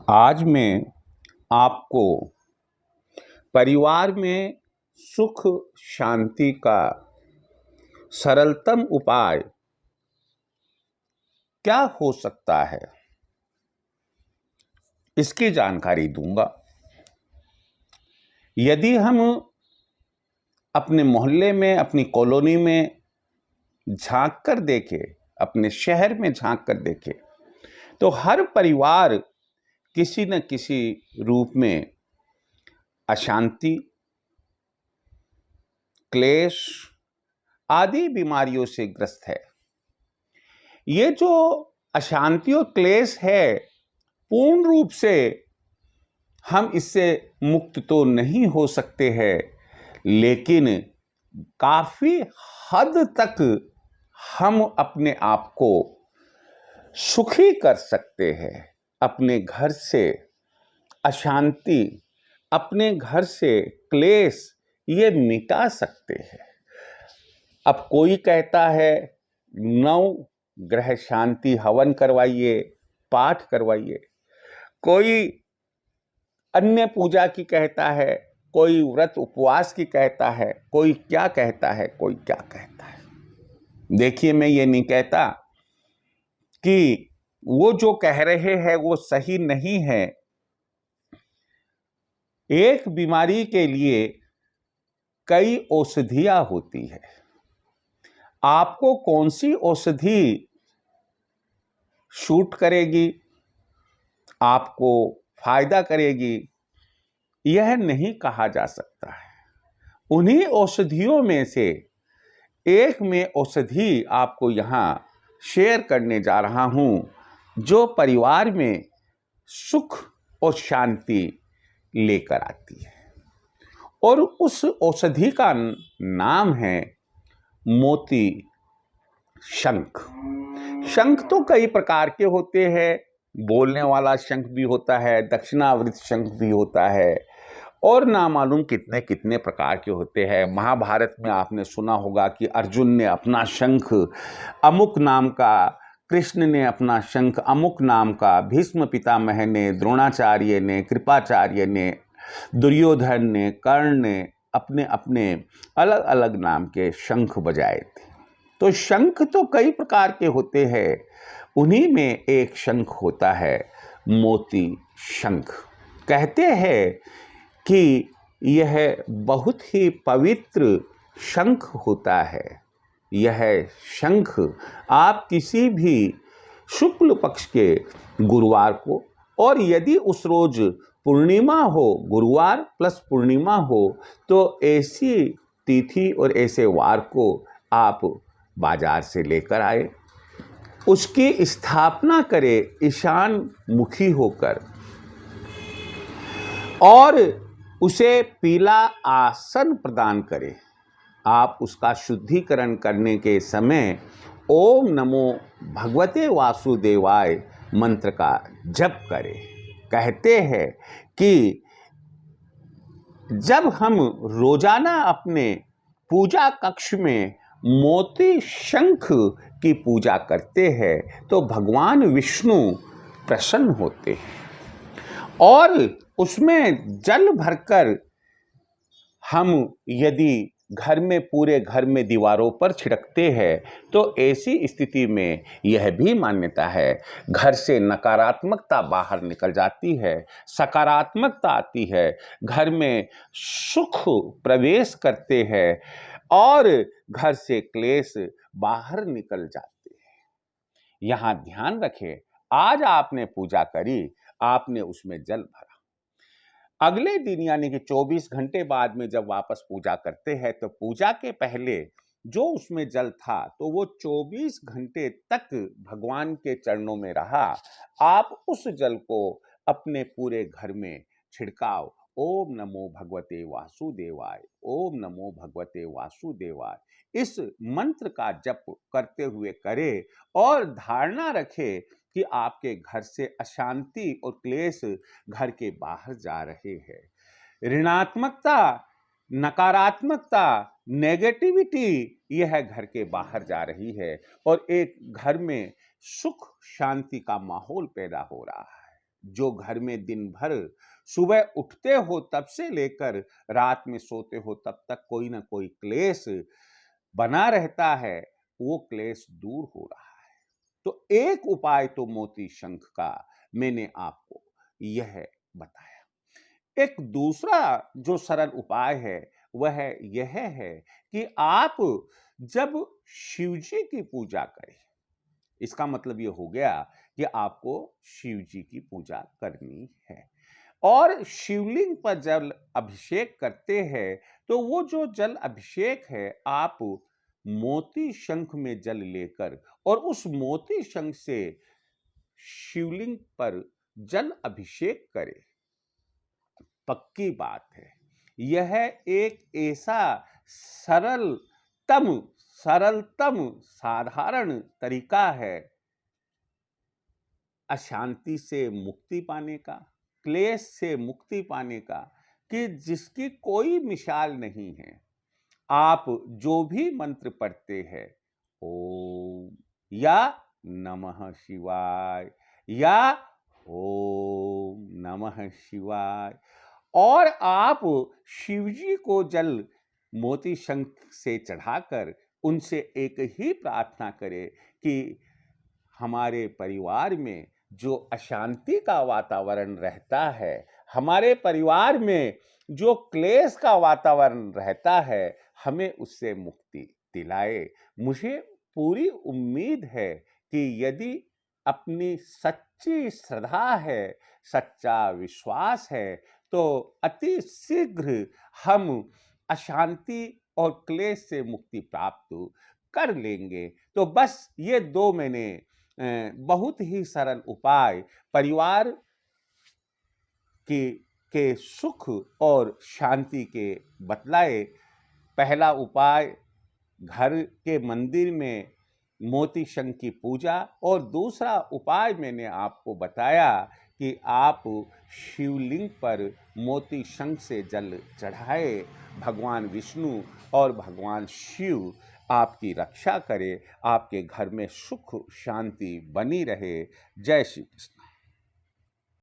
आज मैं आपको परिवार में सुख शांति का सरलतम उपाय क्या हो सकता है, इसकी जानकारी दूंगा। यदि हम अपने मोहल्ले में, अपनी कॉलोनी में झांक कर देखें, अपने शहर में झांक कर देखें, तो हर परिवार किसी न किसी रूप में अशांति, क्लेश आदि बीमारियों से ग्रस्त है। ये जो अशांति और क्लेश है, पूर्ण रूप से हम इससे मुक्त तो नहीं हो सकते हैं, लेकिन काफी हद तक हम अपने आप को सुखी कर सकते हैं। अपने घर से अशांति, अपने घर से क्लेश ये मिटा सकते हैं। अब कोई कहता है 9 ग्रह शांति हवन करवाइए, पाठ करवाइए, कोई अन्य पूजा की कहता है, कोई व्रत उपवास की कहता है, कोई क्या कहता है, कोई क्या कहता है। देखिए, मैं ये नहीं कहता कि वो जो कह रहे हैं वो सही नहीं है। एक बीमारी के लिए कई औषधियां होती है। आपको कौन सी औषधि शूट करेगी, आपको फायदा करेगी, यह नहीं कहा जा सकता है। उन्हीं औषधियों में से एक में औषधि आपको यहां शेयर करने जा रहा हूं, जो परिवार में सुख और शांति लेकर आती है। और उस औषधि का नाम है मोती शंख। शंख तो कई प्रकार के होते हैं। बोलने वाला शंख भी होता है, दक्षिणावर्त शंख भी होता है, और ना मालूम कितने कितने प्रकार के होते हैं। महाभारत में आपने सुना होगा कि अर्जुन ने अपना शंख अमुक नाम का, कृष्ण ने अपना शंख अमुक नाम का, भीष्म पितामह ने, द्रोणाचार्य ने, कृपाचार्य ने, दुर्योधन ने, कर्ण ने अपने अपने अलग अलग नाम के शंख बजाए थे। तो शंख तो कई प्रकार के होते हैं, उन्हीं में एक शंख होता है मोती शंख। कहते हैं कि यह बहुत ही पवित्र शंख होता है। यह शंख आप किसी भी शुक्ल पक्ष के गुरुवार को, और यदि उस रोज पूर्णिमा हो, गुरुवार प्लस पूर्णिमा हो, तो ऐसी तिथि और ऐसे वार को आप बाजार से लेकर आए, उसकी स्थापना करें ईशान मुखी होकर, और उसे पीला आसन प्रदान करें। आप उसका शुद्धिकरण करने के समय ओम नमो भगवते वासुदेवाय मंत्र का जप करें। कहते हैं कि जब हम रोजाना अपने पूजा कक्ष में मोती शंख की पूजा करते हैं तो भगवान विष्णु प्रसन्न होते हैं। और उसमें जल भरकर हम यदि घर में, पूरे घर में दीवारों पर छिड़कते हैं, तो ऐसी स्थिति में यह भी मान्यता है, घर से नकारात्मकता बाहर निकल जाती है, सकारात्मकता आती है, घर में सुख प्रवेश करते हैं और घर से क्लेश बाहर निकल जाते हैं। यहां ध्यान रखें, आज आपने पूजा करी, आपने उसमें जल भरा, अगले दिन यानी कि 24 घंटे बाद में जब वापस पूजा करते हैं, तो पूजा के पहले जो उसमें जल था, तो वो 24 घंटे तक भगवान के चरणों में रहा। आप उस जल को अपने पूरे घर में छिड़काव, ओम नमो भगवते वासुदेवाय, ओम नमो भगवते वासुदेवाय, इस मंत्र का जप करते हुए करें, और धारणा रखें कि आपके घर से अशांति और क्लेश घर के बाहर जा रहे हैं। ऋणात्मकता, नकारात्मकता, नेगेटिविटी यह घर के बाहर जा रही है, और एक घर में सुख शांति का माहौल पैदा हो रहा है। जो घर में दिन भर सुबह उठते हो तब से लेकर रात में सोते हो तब तक कोई ना कोई क्लेश बना रहता है, वो क्लेश दूर हो रहा है। तो एक उपाय तो मोती शंख का मैंने आपको यह बताया। एक दूसरा जो सरल उपाय है वह यह है कि आप जब शिव जी की पूजा करें, इसका मतलब ये हो गया कि आपको शिव जी की पूजा करनी है और शिवलिंग पर जल अभिषेक करते हैं, तो वो जो जल अभिषेक है आप मोती शंख में जल लेकर और उस मोती शंख से शिवलिंग पर जल अभिषेक करें। पक्की बात है, यह एक ऐसा सरलतम साधारण तरीका है अशांति से मुक्ति पाने का, क्लेश से मुक्ति पाने का, कि जिसकी कोई मिसाल नहीं है। आप जो भी मंत्र पढ़ते हैं, ओम या नमः शिवाय या ओम नमः शिवाय, और आप शिवजी को जल मोती शंख से चढ़ाकर उनसे एक ही प्रार्थना करें कि हमारे परिवार में जो अशांति का वातावरण रहता है, हमारे परिवार में जो क्लेश का वातावरण रहता है, हमें उससे मुक्ति दिलाए। मुझे पूरी उम्मीद है कि यदि अपनी सच्ची श्रद्धा है, सच्चा विश्वास है, तो अति शीघ्र हम अशांति और क्लेश से मुक्ति प्राप्त कर लेंगे। तो बस ये दो मैंने बहुत ही सरल उपाय परिवार के सुख और शांति के बतलाए। पहला उपाय घर के मंदिर में मोती शंख की पूजा, और दूसरा उपाय मैंने आपको बताया कि आप शिवलिंग पर मोती शंख से जल चढ़ाए। भगवान विष्णु और भगवान शिव आपकी रक्षा करे, आपके घर में सुख शांति बनी रहे। जय श्री कृष्ण।